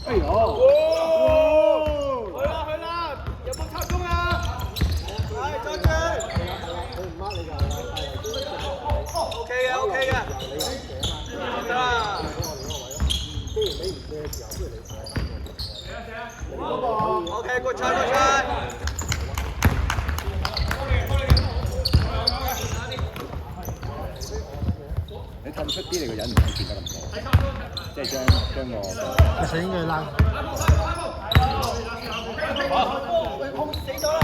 哎呦！去啦！有冇插中啊？係再追。OK 嘅，OK 嘅。得啦。既然你唔借嘅時候，不如你借。OK， good try，good try。你褪出啲，你個人唔會變得咁多，即係將個。其實應該拉。控死咗啦！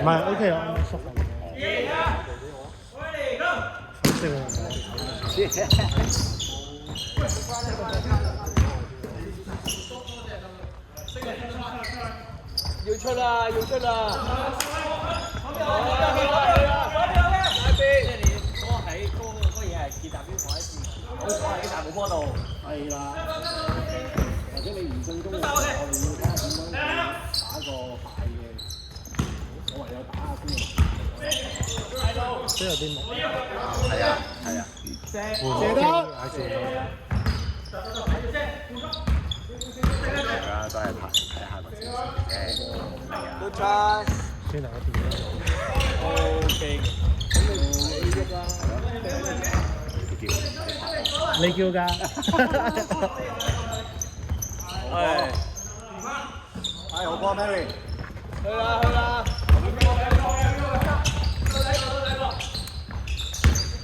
唔係 OK 啊，舒服。要出啦！要出啦！冇波到，係啦，或者你唔進攻嘅時候，我哋要睇下點樣打個快嘅，我唯有打下先。都有啲木。係啊，係啊。射得。大家都係睇下個先嘅。都差。先嚟一邊。OK。咁你喐啦。你叫㗎？係。好波 Mary。去啦去啦！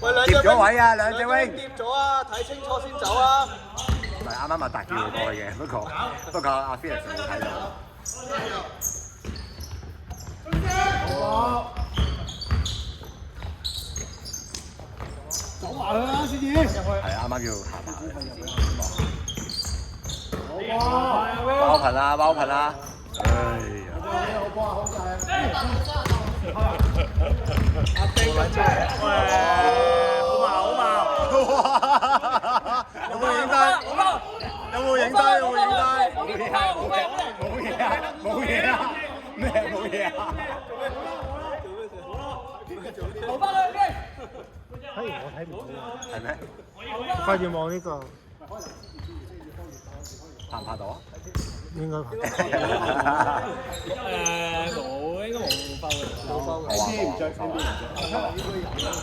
喂，兩隻接咗位啊，兩隻 wing。接咗啊，睇清楚先走啊！唔係啱啱阿達叫佢過去嘅，不過阿 Felix 冇睇到。走埋去啦，先至。係啱啱要行埋去。包頻啦，包頻啦！哎呀！阿飛緊出嚟，好嘛！有冇影低？有冇影低？有冇影低？冇嘢啊！冇嘢啊！咩冇嘢啊？留翻去先。我睇唔到。係咩？快啲望呢個。拍唔拍到啊？應該拍。冇，應該冇包嘅。冇包嘅。唔着，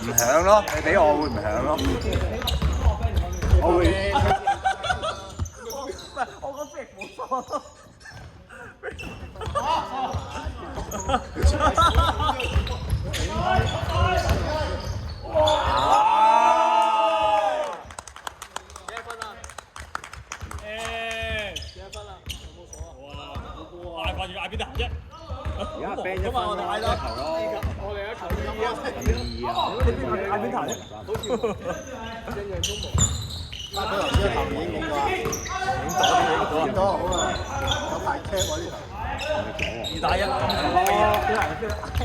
唔響咯，你俾我會唔響咯？我會。我個飛冇錯。幾多分啊？幾多分啊？冇數啊！哇！掛住嗌邊得閒啫？而家 band 一分咯，我哋一球2啊！你邊嗌邊彈啫？好似一樣都冇。佢頭先一球已經影咗啦，影咗好啊！有排 cap 喎呢球。2打1，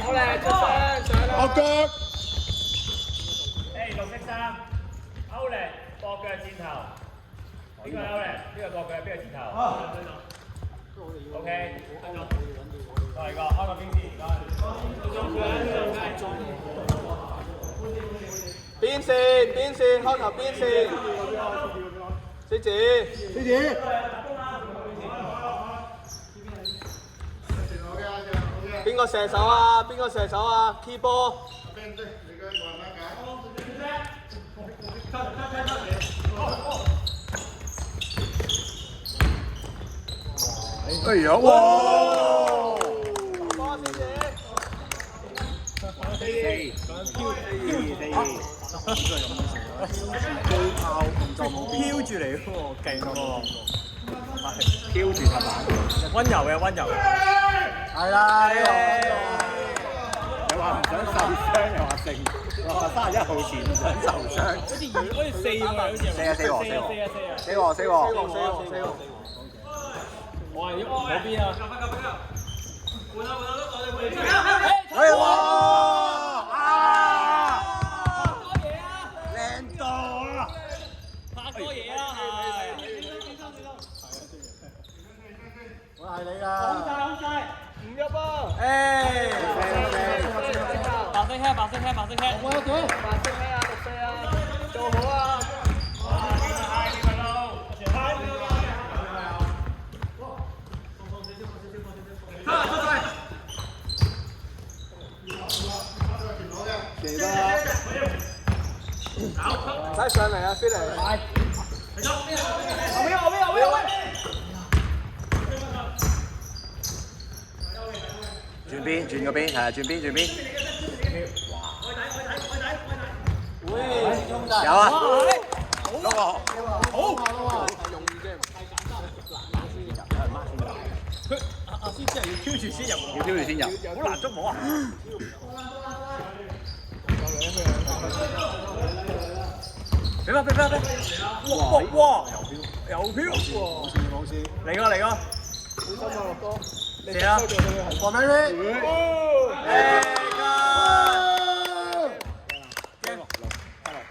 好咧，出聲，我腳。綠色衫，歐力駁腳箭頭，邊個歐力？邊個駁腳？邊個箭頭？OK，嚟個開個邊先，唔該。邊線，開頭邊線。四字。邊個射手啊？Key 波。哎呀！哇！波先至。飄住嚟喎，勁喎！飄住球板。温柔嘅。係啦，呢個。又話唔想受傷，又話剩，又話31號前唔想受傷。好似4喎，好似4喎。我係嗰邊啊！哎哇！聲聽，慢聲聽。我有隊。慢聲聽啊，6-4啊，做好啊！記得。唔使上嚟啊，飛嚟。後邊。轉邊，轉個邊，係啊，轉邊。有啊，嗰個好容易啫。阿師真係要挑住先入，要挑住先入，好難捉摸啊！俾翻！哇！有飄！冇事。嚟個！小心啊，樂哥。射啊！放低佢。